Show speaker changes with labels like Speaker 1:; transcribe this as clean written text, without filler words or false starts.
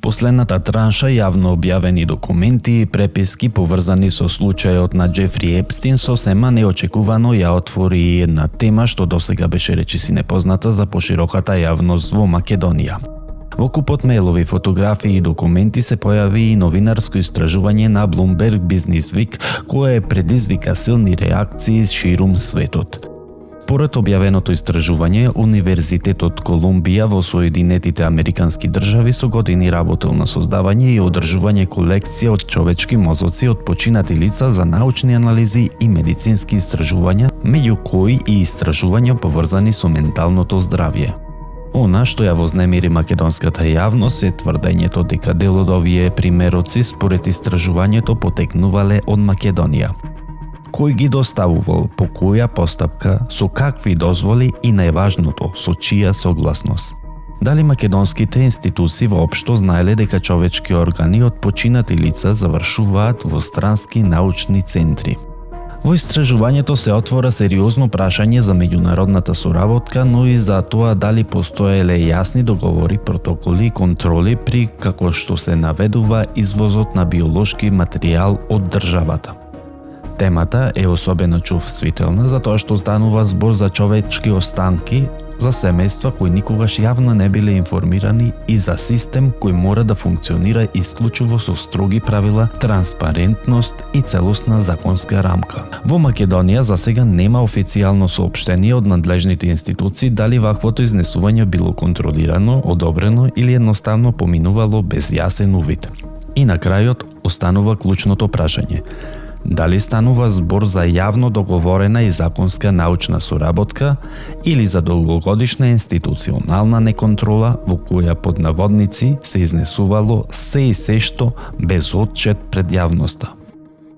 Speaker 1: Последната транша јавно објавени документи и преписки поврзани со случајот на Џефри Епстин сосема неочекувано ја отвори една тема што досега беше речиси непозната за пошироката јавност во Македонија. Во купот мејлови, фотографии и документи се појави и новинарско истражување на Bloomberg Business Week, кое предизвика силни реакции ширум светот. Според објавеното истражување, Универзитетот Колумбија во Соединетите Американски држави со години работел на создавање и одржување колекција од човечки мозоци од починати лица за научни анализи и медицински истражувања, меѓу кои и истражувања поврзани со менталното здравје. Она што ја вознемири македонската јавност е тврдењето дека дел од овие примероци според истражувањето потекнувале од Македонија. Кој ги доставувал, по која постапка, со какви дозволи и најважното, со чија согласност. Дали македонските институции воопшто знаеле дека човечки органи од починати лица завршуваат во странски научни центри? Во истражувањето се отвора сериозно прашање за меѓународната соработка, но и за тоа дали постоеле јасни договори, протоколи и контроли при како што се наведува извозот на биолошки материјал од државата. Темата е особено чувствителна затоа што станува збор за човечки останки, за семејства кои никогаш јавно не биле информирани и за систем кој мора да функционира исклучиво со строги правила, транспарентност и целосна законска рамка. Во Македонија засега нема официјално соопштение од надлежните институции дали ваквото изнесување било контролирано, одобрено или едноставно поминувало без јасен увид. И на крајот останува клучното прашање: дали станува збор за јавно договорена и законска научна соработка или за долгогодишна институционална неконтрола во која под наводници се изнесувало се и се што без отчет пред јавноста?